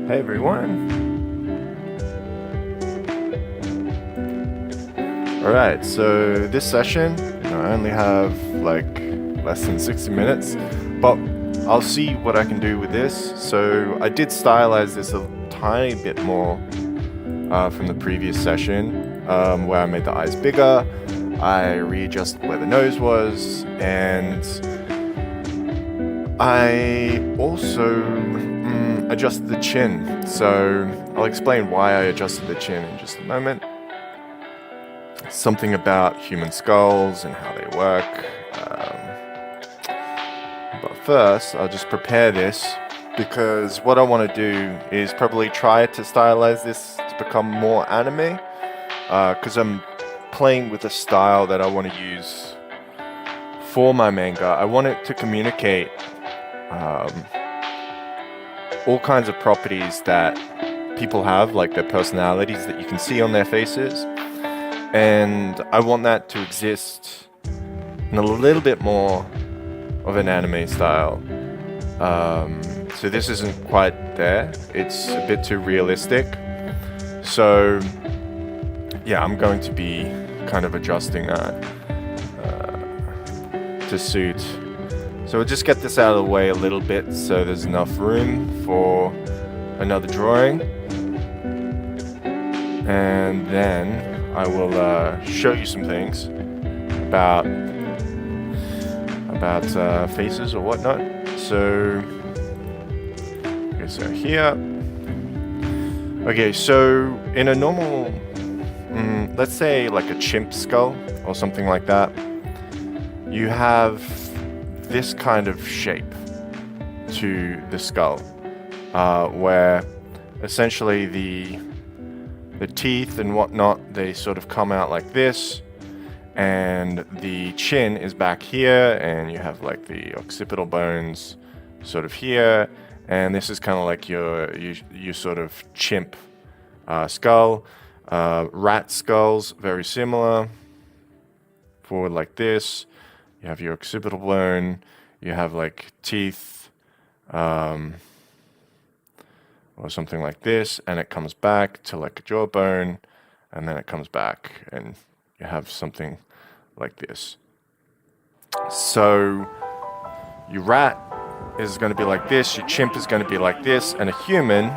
Hey everyone. Alright, so this session, I only have like less than 60 minutes, but I'll see what I can do with this. So I did stylize this a tiny bit more from the previous session, where I made the eyes bigger, I readjusted where the nose was, and I also adjusted the chin. So I'll explain why I adjusted the chin in just a moment. Something about human skulls and how they work. But first, I'll just prepare this because what I want to do is probably try to stylize this to become more anime. Because I'm playing with a style that I want to use for my manga. I want it to communicate all kinds of properties that people have, like their personalities that you can see on their faces. And I want that to exist in a little bit more of an anime style. So this isn't quite there. It's a bit too realistic. So yeah, I'm going to be kind of adjusting that to suit. So we'll just get this out of the way a little bit so there's enough room for another drawing. And then I will show you some things about faces or whatnot. So here. Okay, so in a normal, let's say like a chimp skull or something like that, you have this kind of shape to the skull, where essentially the teeth and whatnot, they sort of come out like this, and the chin is back here, and you have like the occipital bones sort of here, and this is kind of like your sort of chimp skull. Rat skulls, very similar. Forward like this, you have your occipital bone, you have like teeth, or something like this, and it comes back to like a jawbone, and then it comes back, and you have something like this. So your rat is going to be like this, your chimp is going to be like this, and a human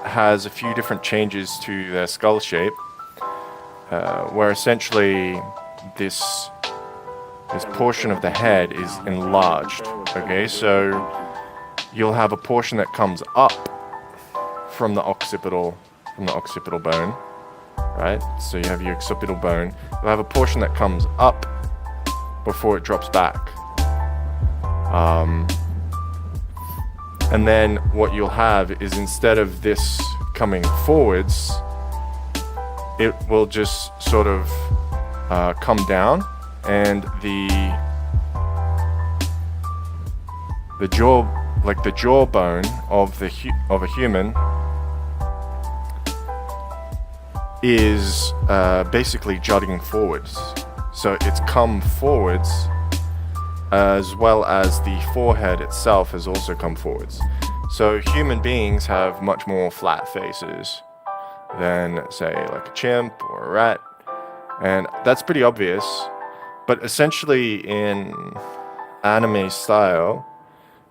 has a few different changes to their skull shape, where essentially this portion of the head is enlarged. Okay, so you'll have a portion that comes up from the occipital bone, right? So you have your occipital bone. You'll have a portion that comes up before it drops back. And then what you'll have is, instead of this coming forwards, it will just sort of come down, and the jawbone of a human is basically jutting forwards. So it's come forwards, as well as the forehead itself has also come forwards. So human beings have much more flat faces than, say, like a chimp or a rat, and that's pretty obvious. But essentially, in anime style,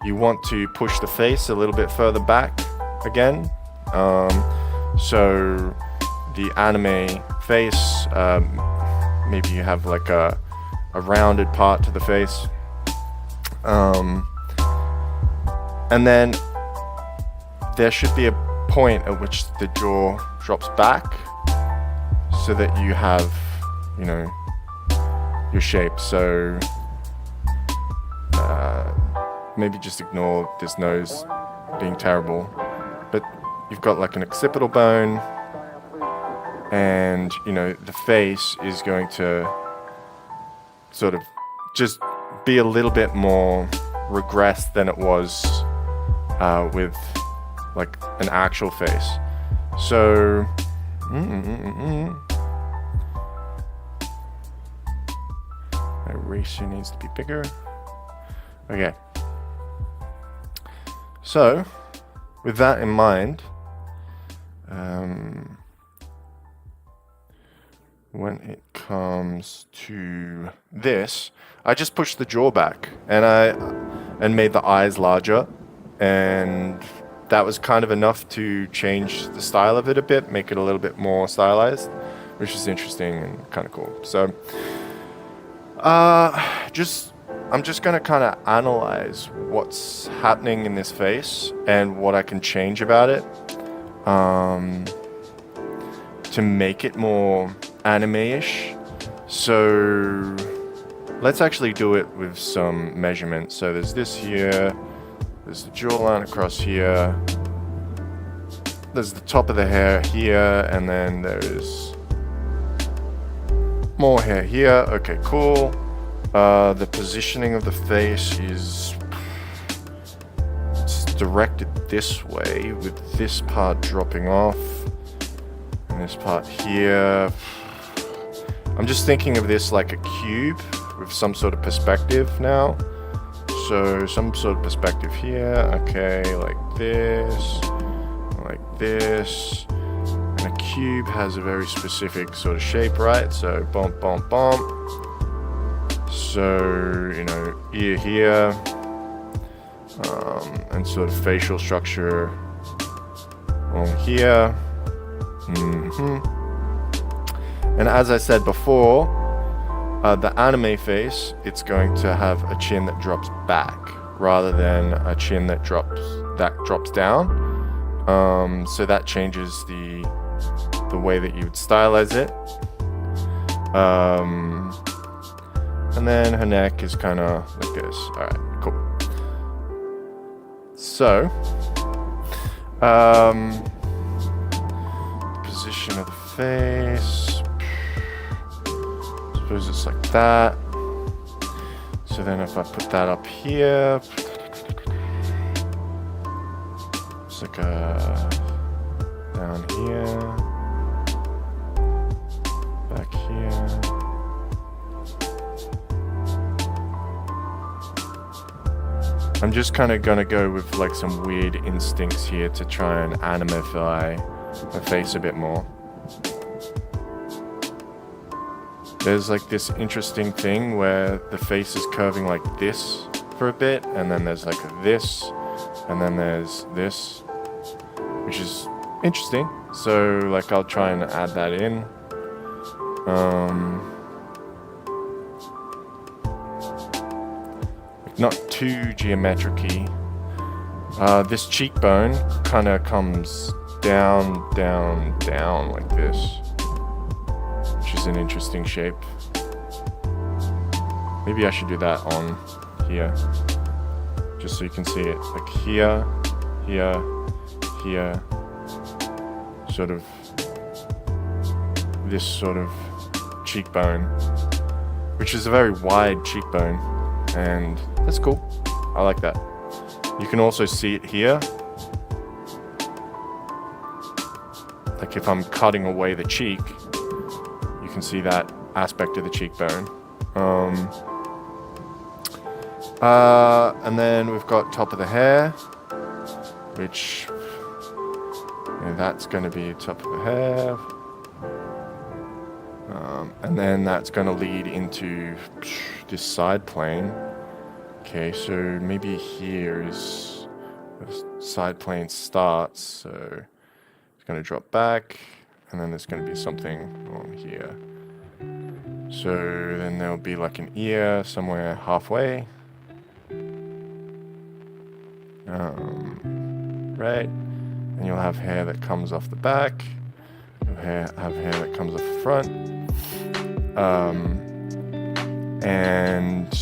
you want to push the face a little bit further back again. So the anime face, maybe you have like a rounded part to the face. And then there should be a point at which the jaw drops back so that you have, your shape. So maybe just ignore this nose being terrible, but you've got like an occipital bone, and the face is going to sort of just be a little bit more regressed than it was with like an actual face. So my ratio needs to be bigger. Okay. So, with that in mind, when it comes to this, I just pushed the jaw back and made the eyes larger, and that was kind of enough to change the style of it a bit, make it a little bit more stylized, which is interesting and kind of cool. So, I'm just gonna kind of analyze what's happening in this face and what I can change about it, to make it more anime-ish. So let's actually do it with some measurements. So there's this here, there's the jawline across here, there's the top of the hair here, and then there's more hair here. Okay, cool. The positioning of the face is it's directed this way, with this part dropping off and this part here. I'm just thinking of this like a cube with some sort of perspective now. So some sort of perspective here. Okay, like this, and a cube has a very specific sort of shape, right? So bump, bump, bump. So, you know, ear here, and sort of facial structure on here. And as I said before, the anime face, it's going to have a chin that drops back rather than a chin that drops down. So that changes the way that you would stylize it. And then her neck is kind of like this. Alright, cool. So, position of the face. Suppose it's like that. So then if I put that up here, it's like a down here, back here. I'm just kind of gonna go with like some weird instincts here to try and animify the face a bit more. There's like this interesting thing where the face is curving like this for a bit, and then there's like this, and then there's this, which is interesting. So like I'll try and add that in. Not too geometric-y. This cheekbone kind of comes down, down, down like this, which is an interesting shape. Maybe I should do that on here, just so you can see it. Like here, here, here, sort of this sort of cheekbone, which is a very wide cheekbone. And that's cool. I like that. You can also see it here. Like if I'm cutting away the cheek, you can see that aspect of the cheekbone. And then we've got top of the hair, which that's going to be top of the hair. And then that's going to lead into this side plane. Okay, so maybe here is where the side plane starts. So it's going to drop back, and then there's going to be something on here. So then there'll be like an ear somewhere halfway. Right, and you'll have hair that comes off the back. You'll have hair that comes off the front. And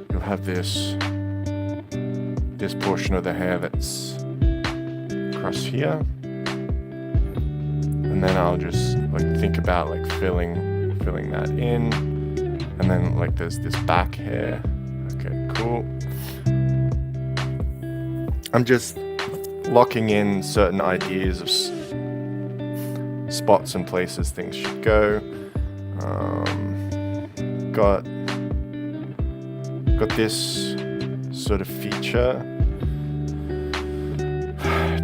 you'll have this portion of the hair that's across here, and then I'll just like think about like filling that in, and then like there's this back hair. Okay, cool. I'm just locking in certain ideas of spots and places things should go. Got this sort of feature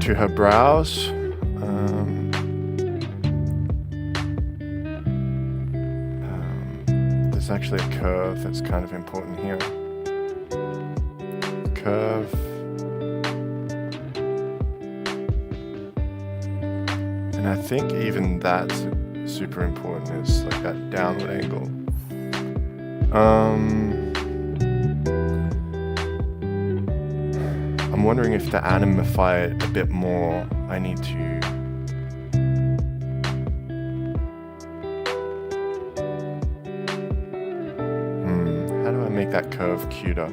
to her brows. There's actually a curve that's kind of important here. Curve. And I think even that's super important, is like that downward angle. I'm wondering if to animify it a bit more, I need to how do I make that curve cuter?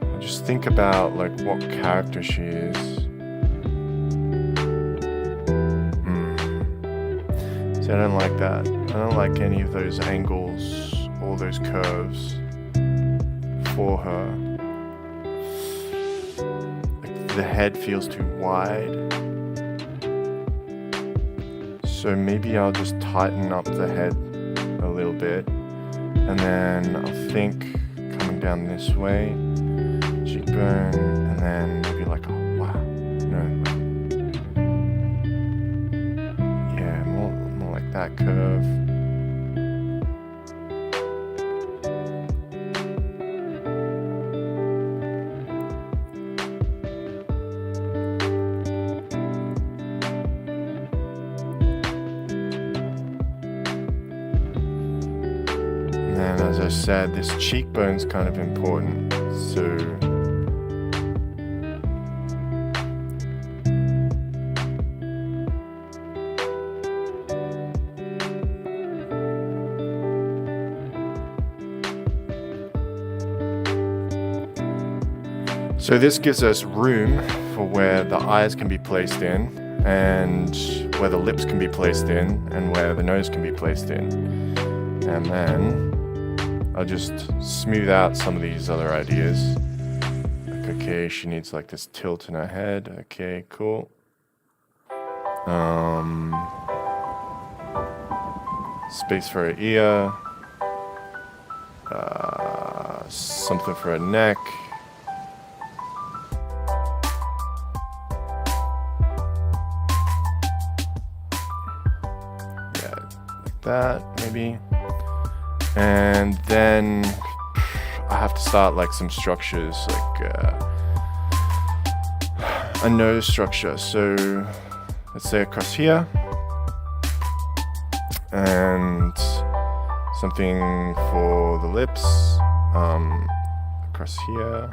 I just think about like what character she is. See, I don't like that. I don't like any of those angles or those curves for her. Like the head feels too wide. So maybe I'll just tighten up the head a little bit. And then I'll think coming down this way, cheekbone, and then maybe like, oh wow, no. Yeah, more like that curve. And as I said, this cheekbone's kind of important, so this gives us room for where the eyes can be placed in, and where the lips can be placed in, and where the nose can be placed in. And then I'll just smooth out some of these other ideas. Like, okay, she needs like this tilt in her head. Okay, cool. Space for her ear. Something for her neck. Yeah, like that, maybe. And then I have to start like some structures, like a nose structure. So let's say across here, and something for the lips, across here.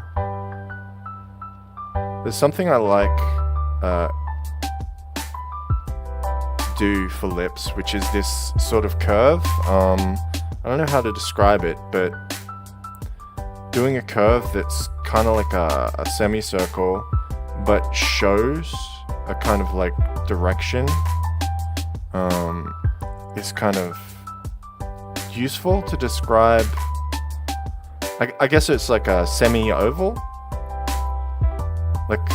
There's something I like do for lips, which is this sort of curve. I don't know how to describe it, but doing a curve that's kind of like a semicircle, but shows a kind of like direction, is kind of useful to describe. I guess it's like a semi-oval. Like,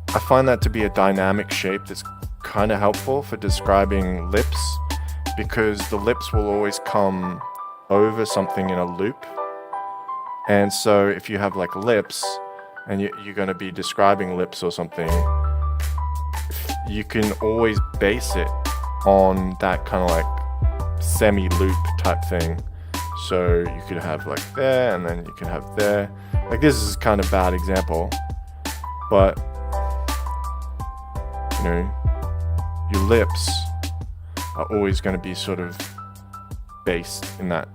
I find that to be a dynamic shape that's kind of helpful for describing lips, because the lips will always come over something in a loop. And so if you have like lips and you're going to be describing lips or something, you can always base it on that kind of like semi-loop type thing. So you could have like there, and then you can have there. Like, this is kind of bad example, but you know, your lips are always going to be sort of based in that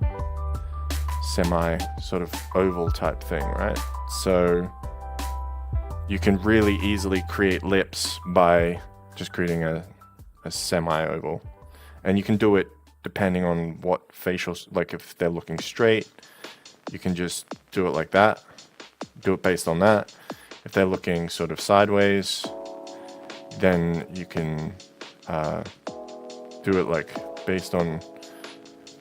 semi sort of oval type thing, right? So you can really easily create lips by just creating a semi-oval. And you can do it depending on what facial, like if they're looking straight, you can just do it like that, do it based on that. If they're looking sort of sideways, then you can do it like based on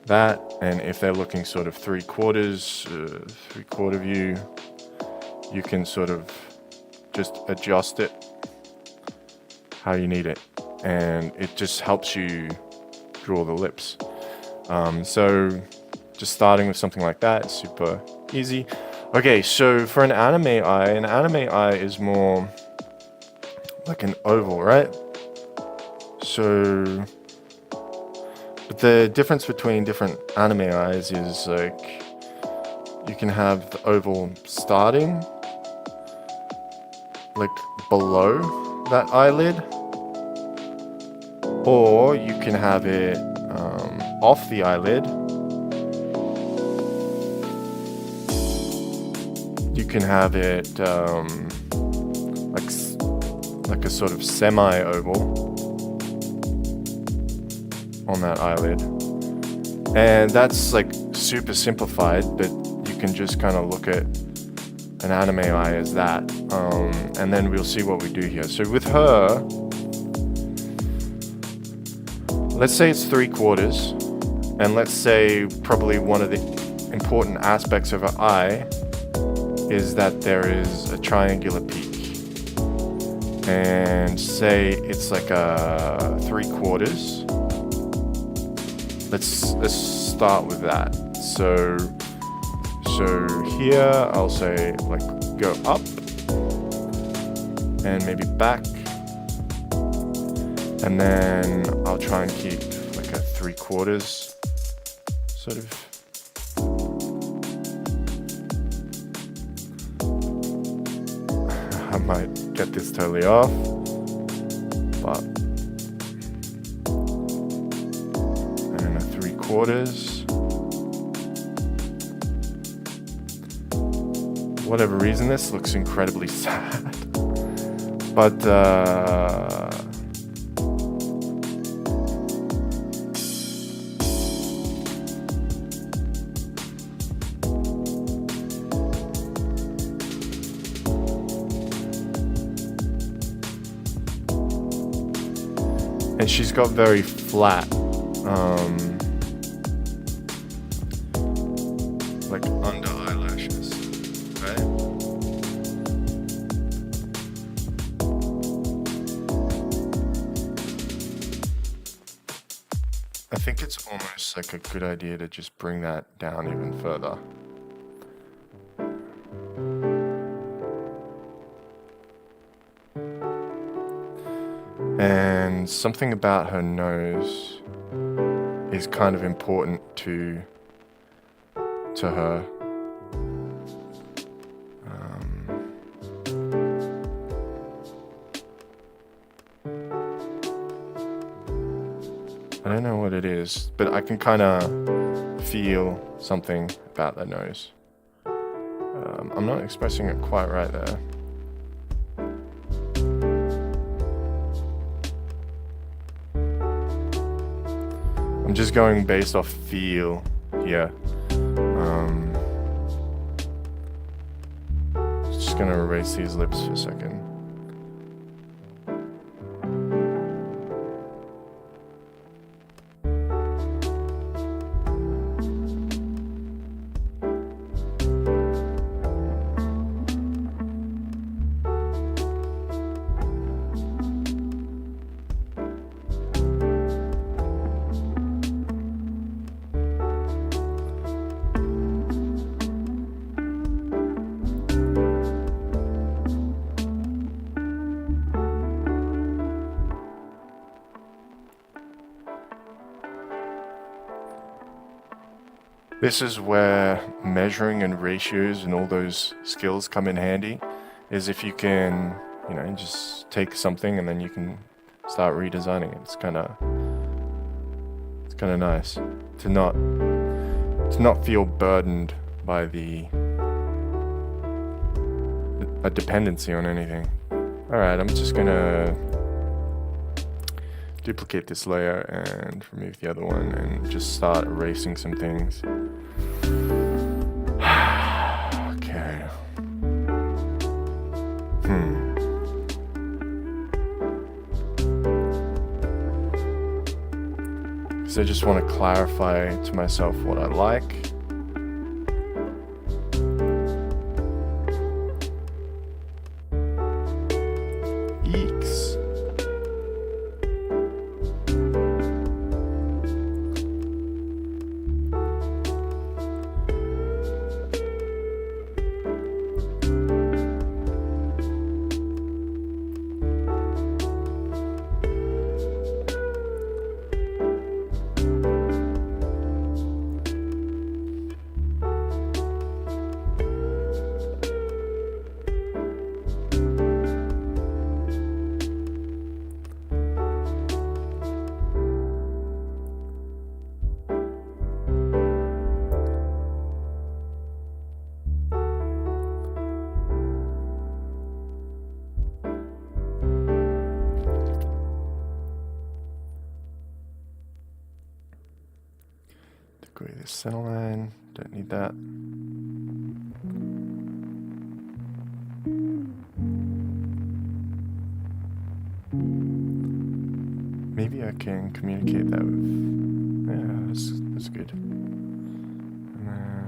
that. And if they're looking sort of three-quarter view, you can sort of just adjust it how you need it, and it just helps you draw the lips. So just starting with something like that is super easy. Okay, so for an anime eye is more like an oval, right? So, but the difference between different anime eyes is like you can have the oval starting like below that eyelid, or you can have it off the eyelid. You can have it like a sort of semi-oval on that eyelid, and that's like super simplified, but you can just kind of look at an anime eye as that, and then we'll see what we do here. So with her, let's say it's 3/4, and let's say probably one of the important aspects of her eye is that there is a triangular peak, and say it's like a 3/4. Let's start with that. So here I'll say like go up and maybe back, and then I'll try and keep like a 3/4 sort of. I might get this totally off, but and a 3/4. Whatever reason, this looks incredibly sad, but and she's got very flat, like under eyelashes, right? I think it's almost like a good idea to just bring that down even further. And something about her nose is kind of important to her. I don't know what it is, but I can kind of feel something about the nose. I'm not expressing it quite right there. I'm just going based off feel here. Just gonna erase these lips for a second. This is where measuring and ratios and all those skills come in handy, is if you can, just take something and then you can start redesigning it. It's kind of nice to not feel burdened by a dependency on anything. All right, I'm just gonna duplicate this layer and remove the other one and just start erasing some things. Okay. So I just want to clarify to myself what I like. Eeks. Go with this center line. Don't need that. Maybe I can communicate that with... Yeah, that's good. And then...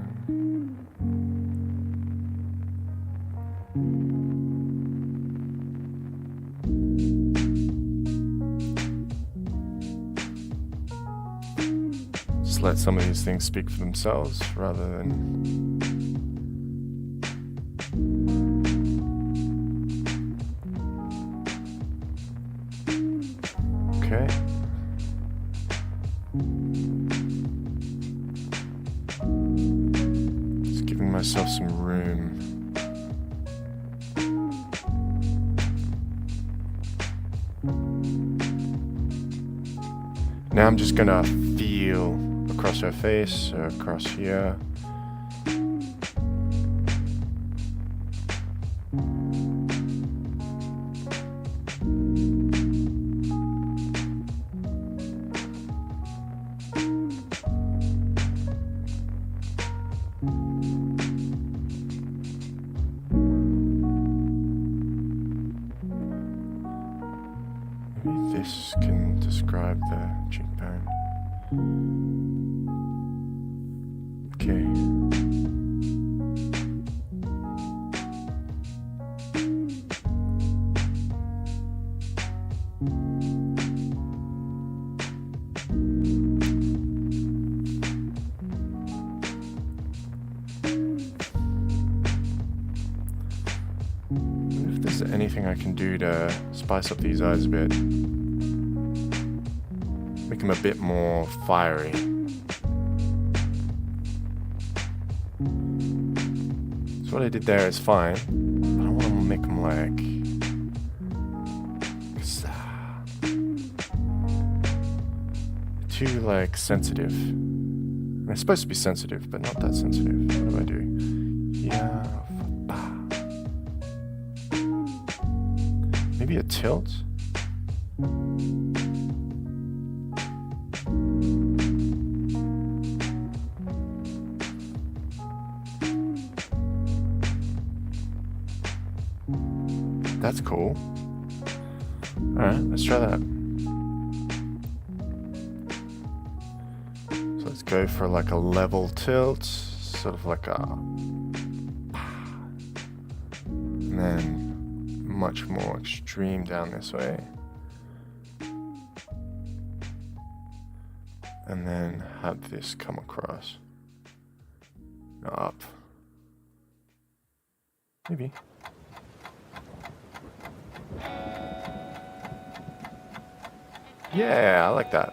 Just let some of these things speak for themselves rather than... Okay. Just giving myself some room. Now I'm just gonna feel across her face, across here. Maybe this can describe the cheekbone. Okay. If there's anything I can do to spice up these eyes a bit, make them a bit more fiery. So what I did there is fine, but I want to make them like... too like sensitive. And they're supposed to be sensitive, but not that sensitive. What do I do? Yeah. Maybe a tilt? That's cool. Alright, let's try that. So let's go for like a level tilt, sort of like a... and then much more extreme down this way. And then have this come across. Up. Maybe. Yeah, I like that.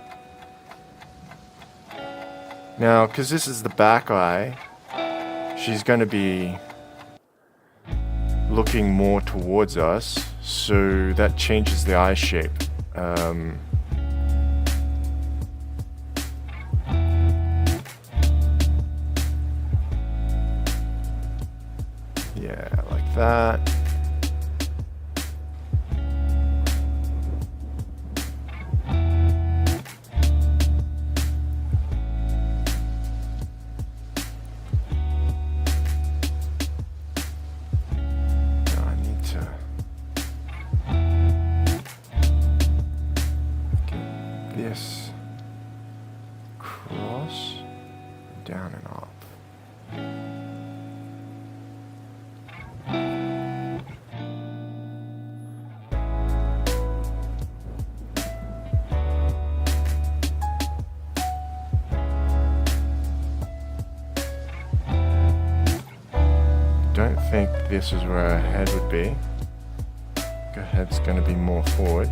Now, because this is the back eye, she's going to be looking more towards us, so that changes the eye shape. Yeah, like that. This cross down and up. Don't think this is where her head would be. Her head's going to be more forward.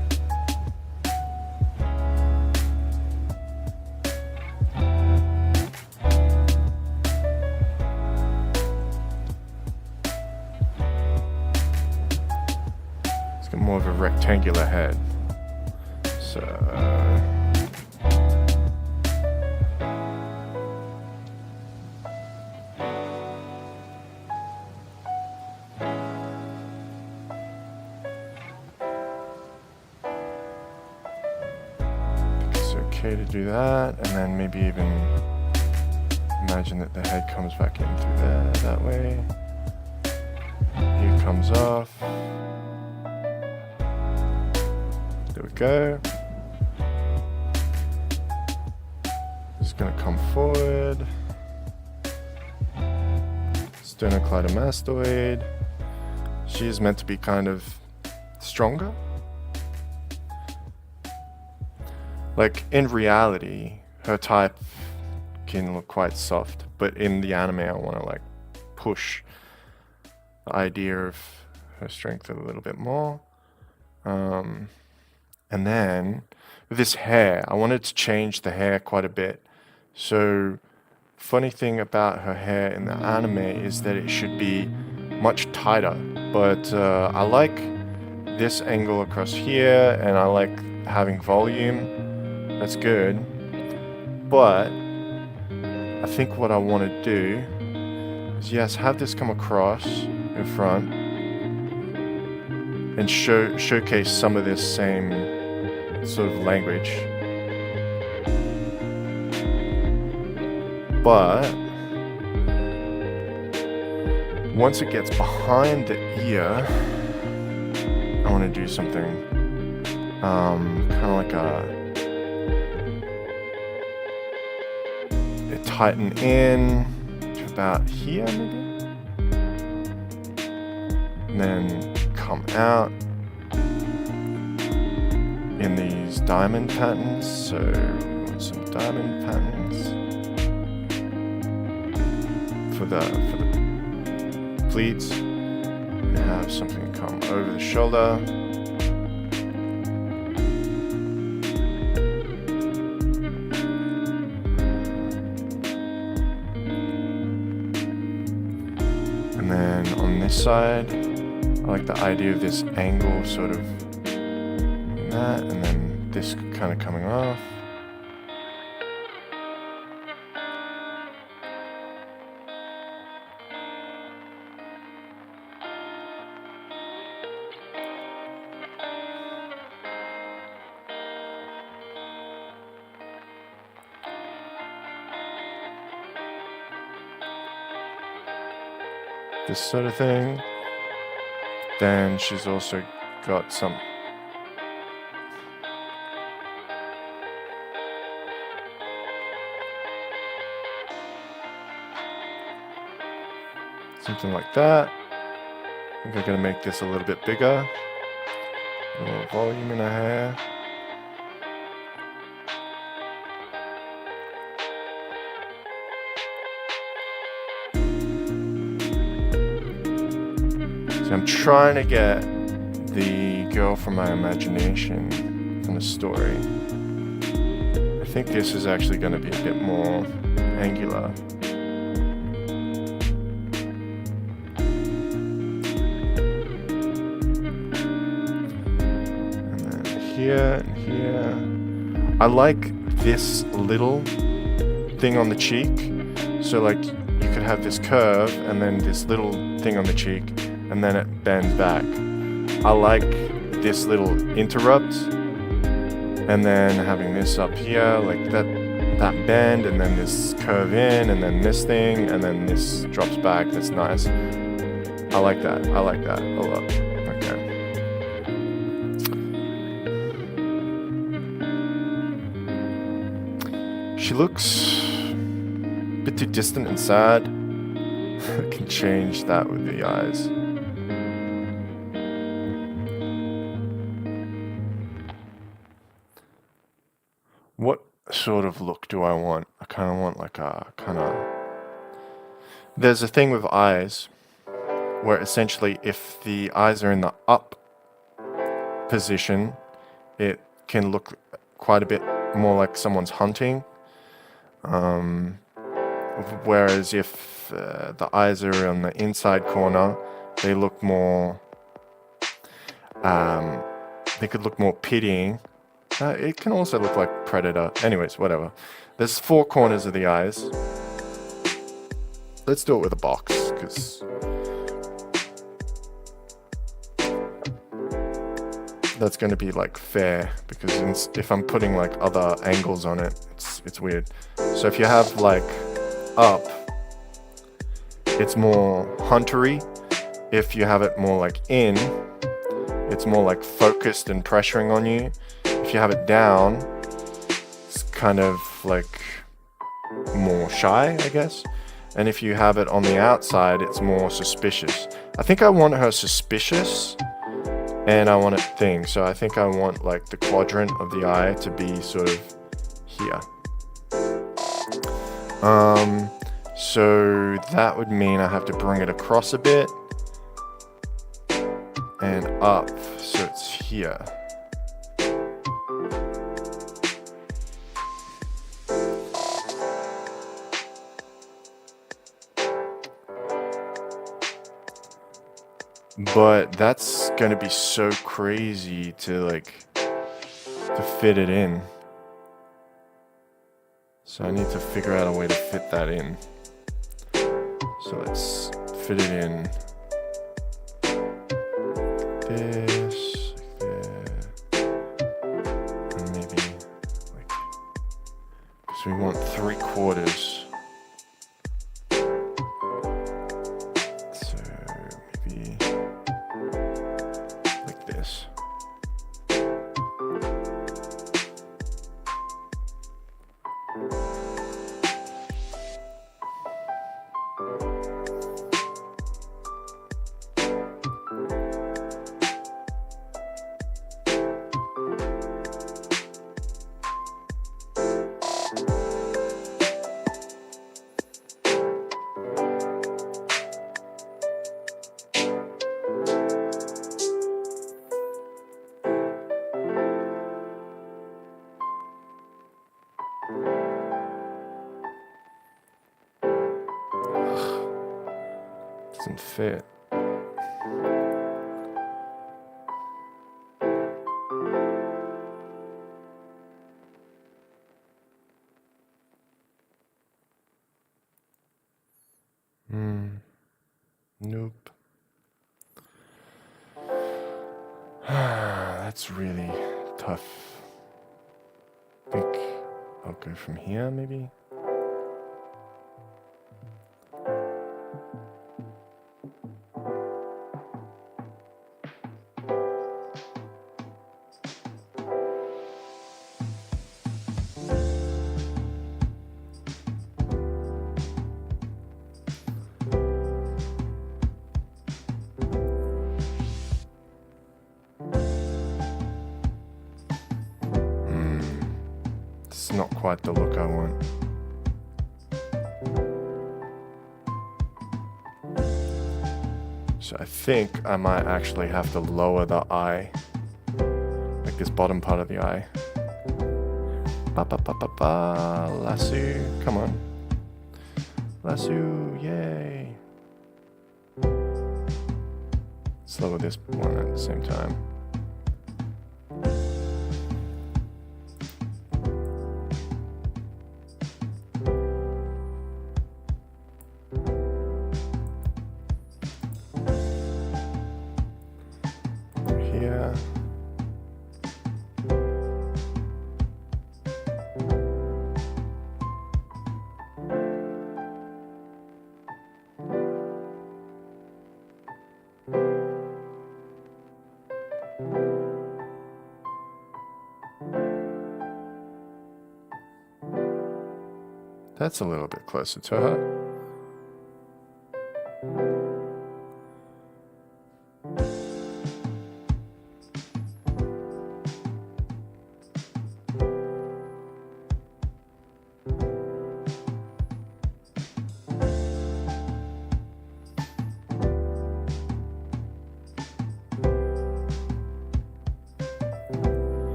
More of a rectangular head. So I think it's okay to do that, and then maybe even Imagine that the head comes back in through there, that way. Here comes off. There we go. Just gonna come forward. Sternocleidomastoid. She is meant to be kind of stronger. Like in reality, her type can look quite soft, but in the anime I want to like push the idea of her strength a little bit more. And then with this hair, I wanted to change the hair quite a bit. So funny thing about her hair in the anime is that it should be much tighter, but I like this angle across here, and I like having volume. That's good, but I think what I want to do is, yes, have this come across in front and showcase some of this same sort of language. But once it gets behind the ear, I want to do something kind of like a tighten in to about here maybe, and then come out in these diamond patterns. So some diamond patterns for the pleats, and have something come over the shoulder. Side, I like the idea of this angle sort of in that, and then this kind of coming off. This sort of thing. Then she's also got something like that. I think I'm gonna make this a little bit bigger. A little volume in her hair. I'm trying to get the girl from my imagination from the story. I think this is actually going to be a bit more angular. And then here and here. I like this little thing on the cheek. So like you could have this curve and then this little thing on the cheek, and then it bends back. I like this little interrupt, and then having this up here, like that bend, and then this curve in, and then this thing, and then this drops back. That's nice. I like that a lot. Okay. She looks a bit too distant and sad. I can change that with the eyes. What sort of look do I want? I kind of want like a There's a thing with eyes where essentially if the eyes are in the up position, it can look quite a bit more like someone's hunting. Whereas if the eyes are on the inside corner, they look more, they could look more pitying. It can also look like Predator. Anyways, whatever. There's 4 corners of the eyes. Let's do it with a box, because that's going to be like fair, because if I'm putting like other angles on it, it's weird. So if you have like up, it's more huntery. If you have it more like in, it's more like focused and pressuring on you. If you have it down, it's kind of like more shy, I guess. And if you have it on the outside, it's more suspicious. I think I want her suspicious, and I want it thing. So I think I want like the quadrant of the eye to be sort of here. So that would mean I have to bring it across a bit and up, so it's here. But that's gonna be so crazy to fit it in. So I need to figure out a way to fit that in. So let's fit it in. This, like that. And maybe like, because we want 3/4. Doesn't fit. Nope. That's really tough. I think I'll go from here, maybe. It's not quite the look I want. So I think I might actually have to lower the eye, like this bottom part of the eye. Ba ba ba ba ba, lasso, come on. Lasso, yay. Let's lower this one at the same time. Here. That's a little bit closer to her.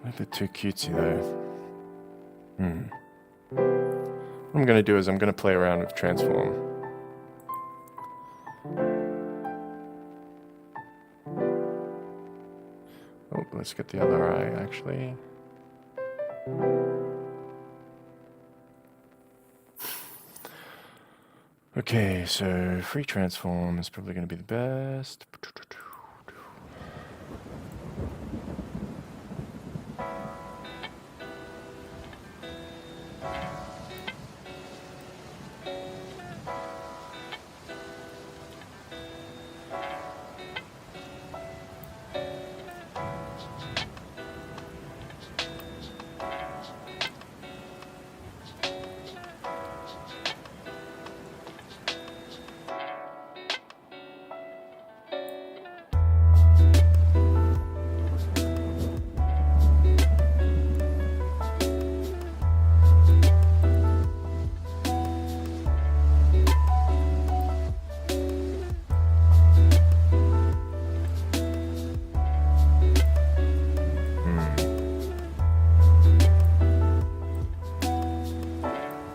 A bit too cutesy though. What I'm going to do is I'm going to play around with transform. Oh, let's get the other eye actually. Okay, so free transform is probably going to be the best.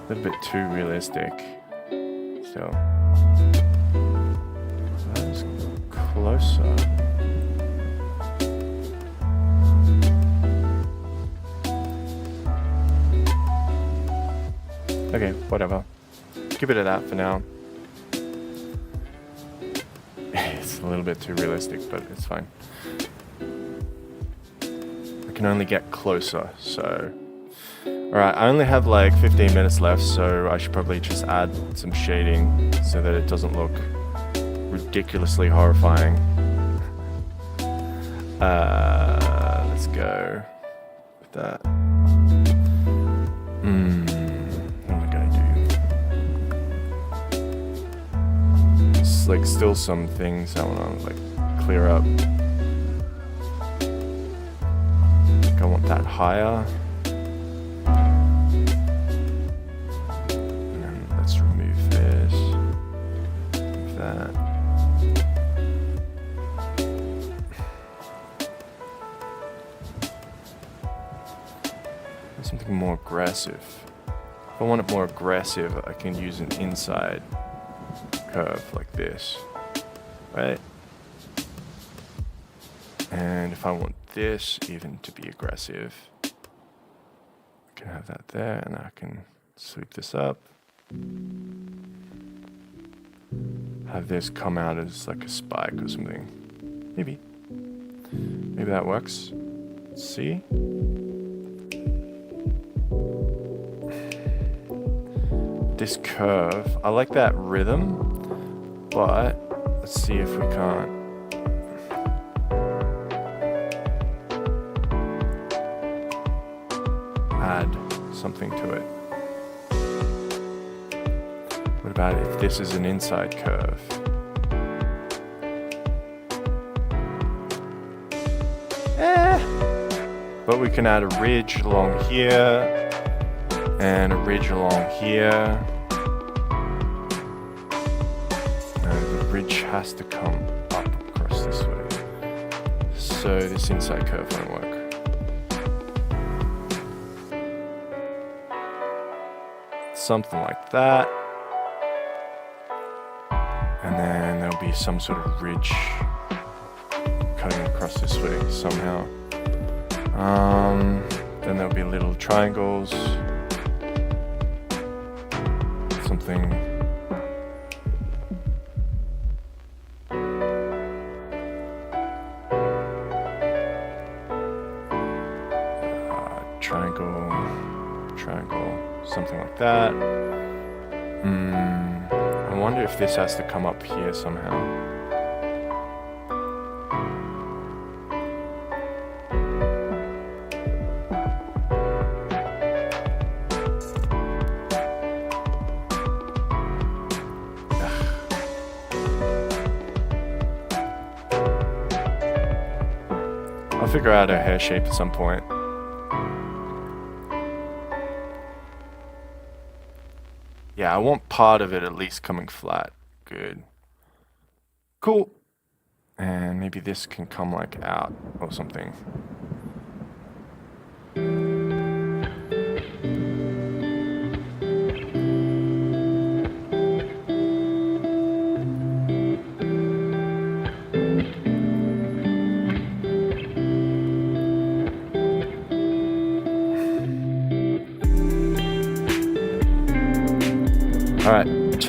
A little bit too realistic. So that's closer. Okay, whatever. Give it at that for now. It's a little bit too realistic, but it's fine. I can only get closer, so... Alright, I only have like 15 minutes left, so I should probably just add some shading so that it doesn't look ridiculously horrifying. Let's go with that. What am I gonna do? It's like still some things I wanna like clear up. I want that higher. Something more aggressive. If I want it more aggressive, I can use an inside curve like this, right? And if I want this even to be aggressive, I can have that there, and I can sweep this up. Have this come out as like a spike or something. Maybe that works. Let's see. This curve, I like that rhythm, but let's see if we can't add something to it. What about if this is an inside curve? But we can add a ridge along here and a ridge along here. And the ridge has to come up across this way. So this inside curve won't work. Something like that. And then there'll be some sort of ridge cutting across this way somehow. Then there'll be little triangles. Something. Triangle, something like that. I wonder if this has to come up here somehow. I'll figure out a hair shape at some point. Yeah, I want part of it at least coming flat. Good. Cool. And maybe this can come like out or something.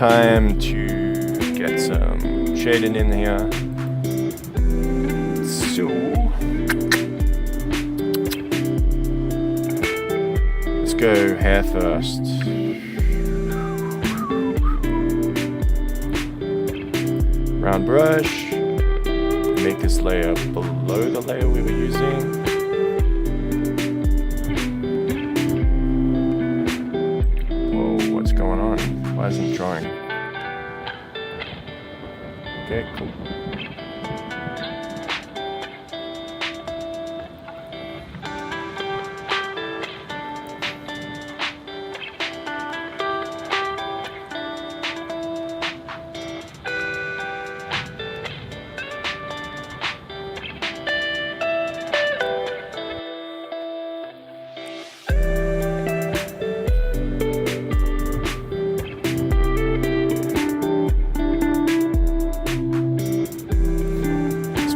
time to get some shading in here. So let's go hair first. Round brush. Make this layer below the layer we were using. Whoa, what's going on? Why isn't it drawing? Okay, cool.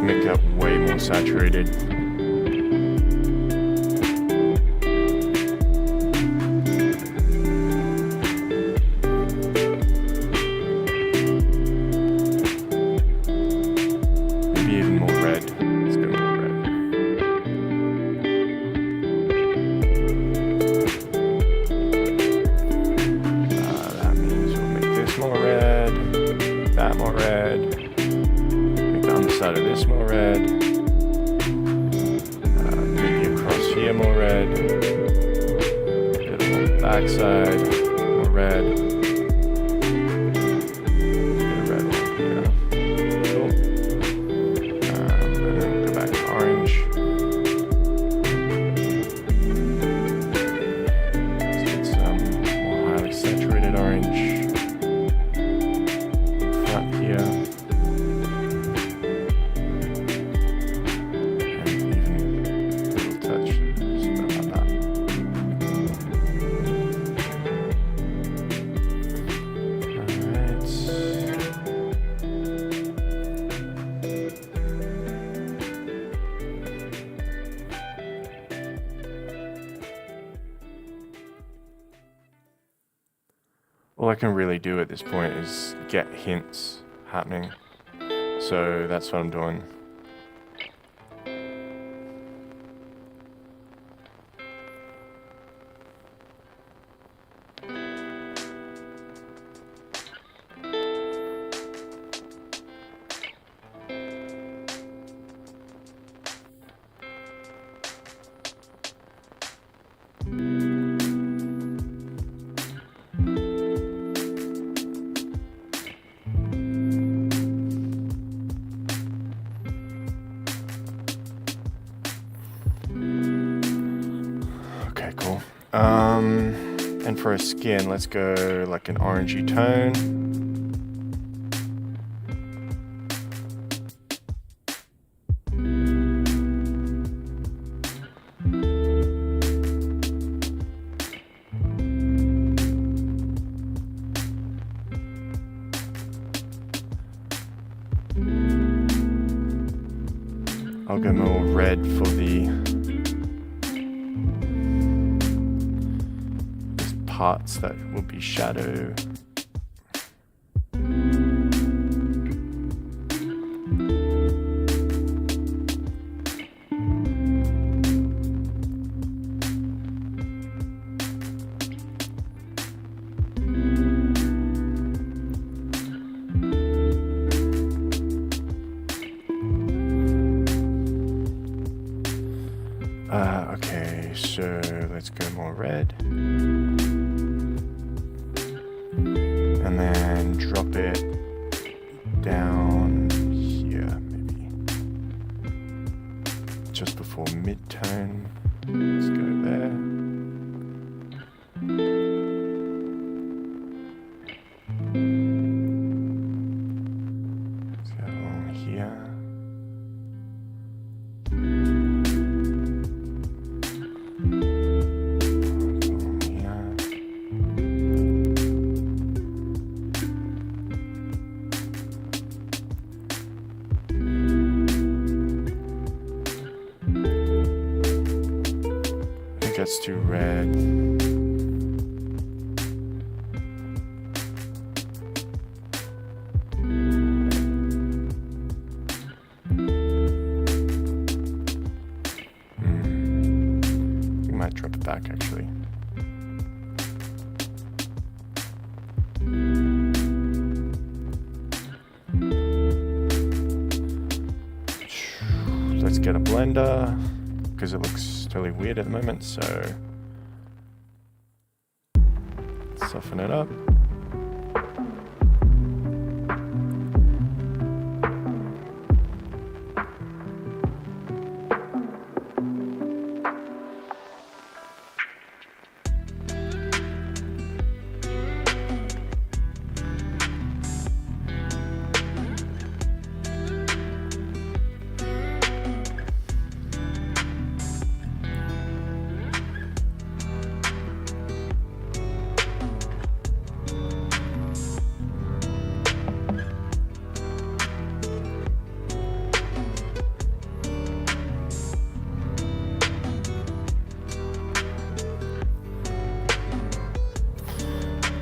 Make that way more saturated. Maybe even more red. Let's go more red. That means we'll make this more red, that more red. Side of this more red, maybe across here more red, a bit on the back side, more red, a bit of red on here, cool. And then go back to orange. Let's get some more highly saturated orange in front here. All I can really do at this point is get hints happening. So that's what I'm doing. And for a skin, let's go like an orangey tone. I'll go more red for the parts that will be shadow. Okay, so let's go more red. And then drop it down here, maybe. Just before mid-tone. Let's go there. Let's go along here. That's too red. let's get a blender because it looks totally weird at the moment, so soften it up.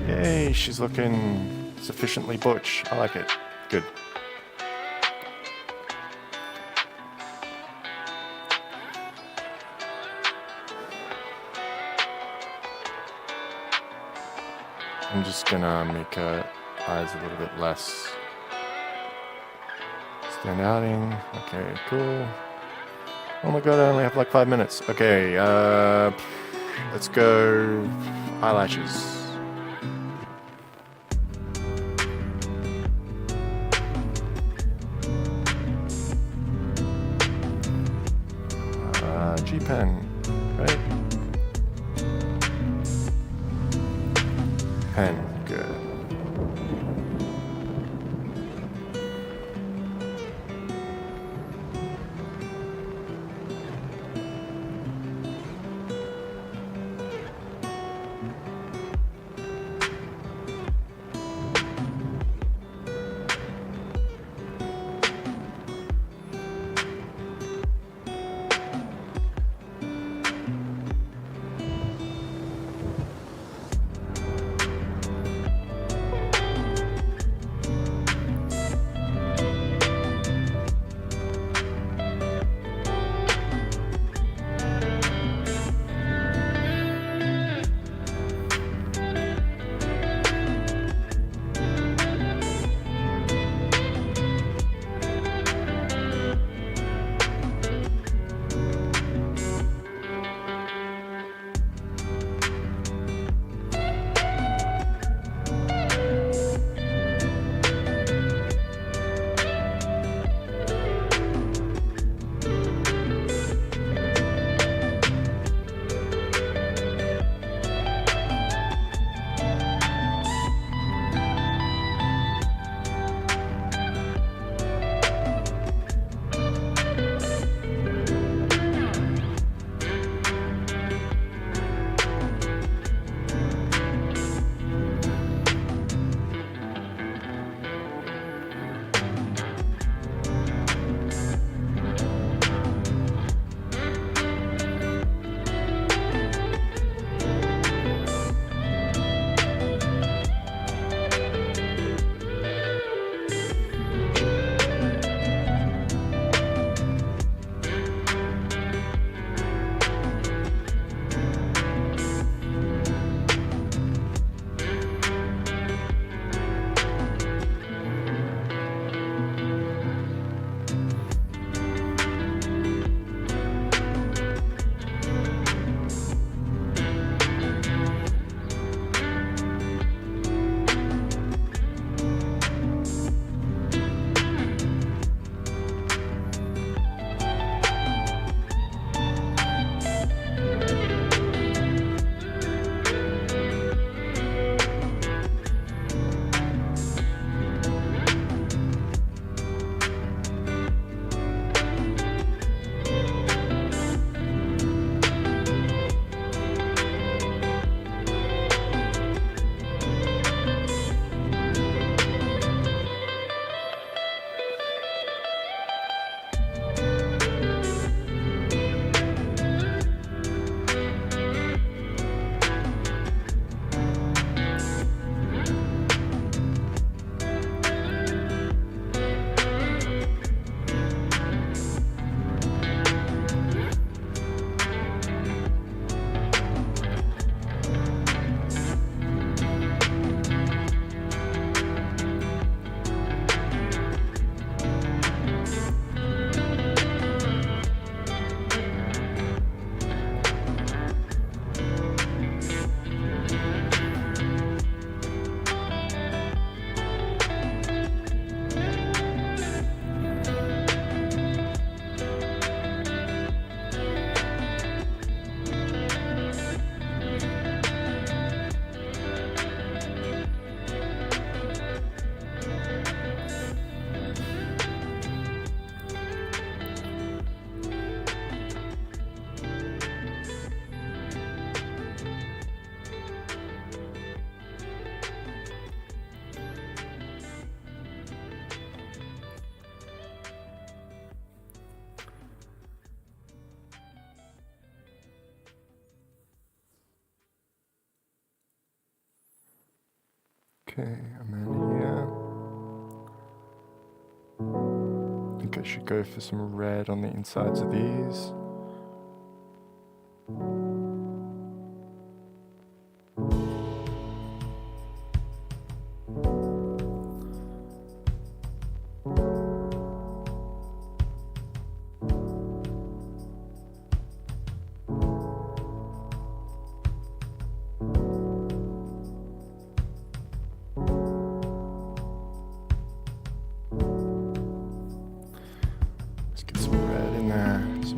Yay, she's looking sufficiently butch. I like it. Good. I'm just gonna make her eyes a little bit less standouting. Okay, cool. Oh my god, I only have like 5 minutes. Okay, let's go eyelashes. G-pen, right? Pen, good. Okay, and then here. I think I should go for some red on the insides of these.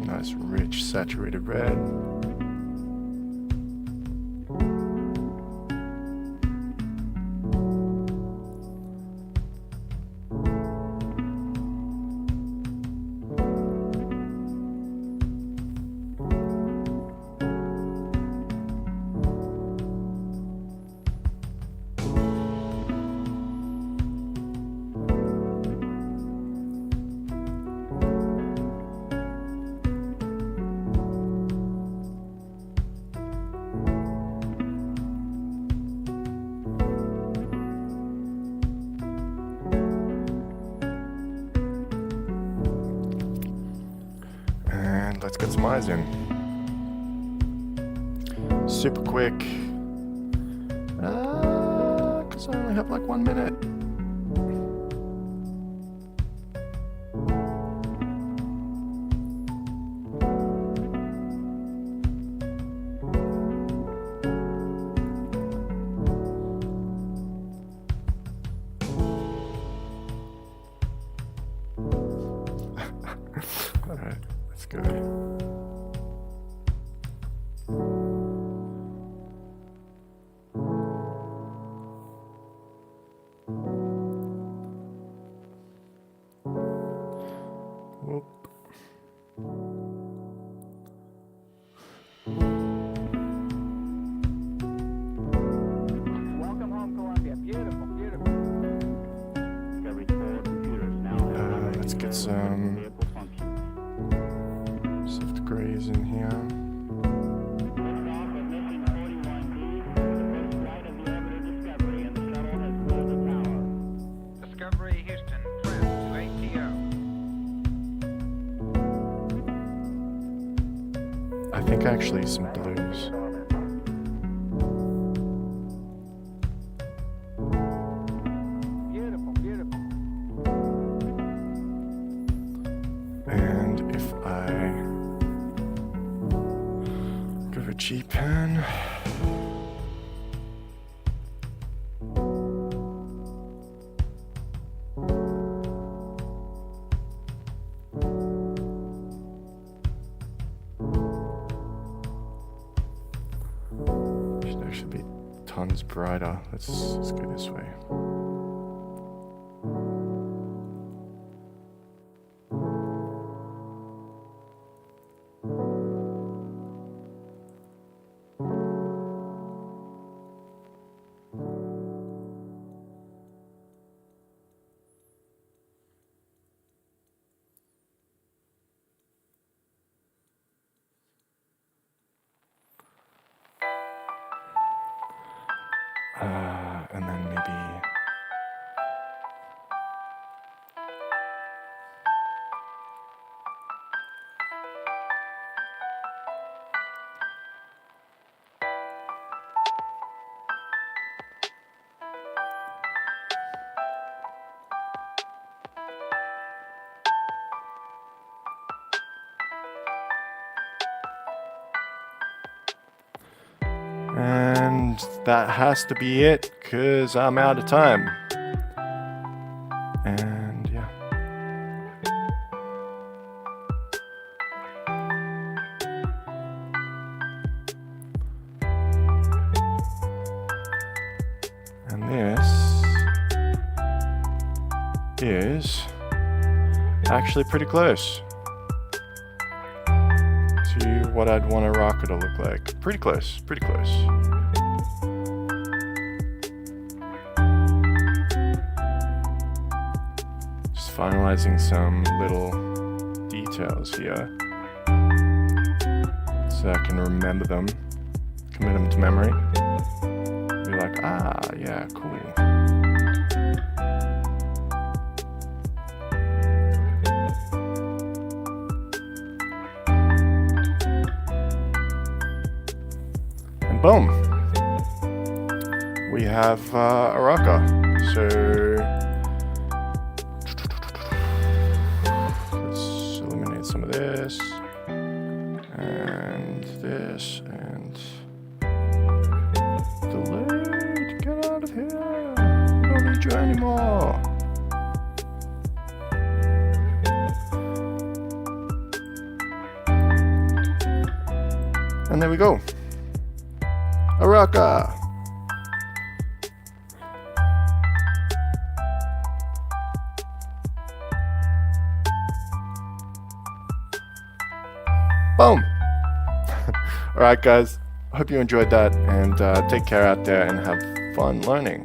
Nice rich saturated red. Let's get some eyes in. Super quick. Because I only have like 1 minute. Alright, let's go. Let's get some soft grays in here. Discovery Houston, print to ATO. I think actually some blues. Beautiful, beautiful. And if I go for G pen. Should actually be tons brighter. Let's go this way. And then maybe and that has to be it, because I'm out of time. And yeah. And this is actually pretty close to what I'd want Araka to look like. Pretty close, pretty close. Just finalizing some little details here so I can remember them, commit them to memory. Be like, ah, yeah, cool. boom. We have Araka. So let's eliminate some of this and this and delete. Get out of here. We don't need you anymore. And there we go. Araka. Boom. Alright guys, hope you enjoyed that, and take care out there and have fun learning.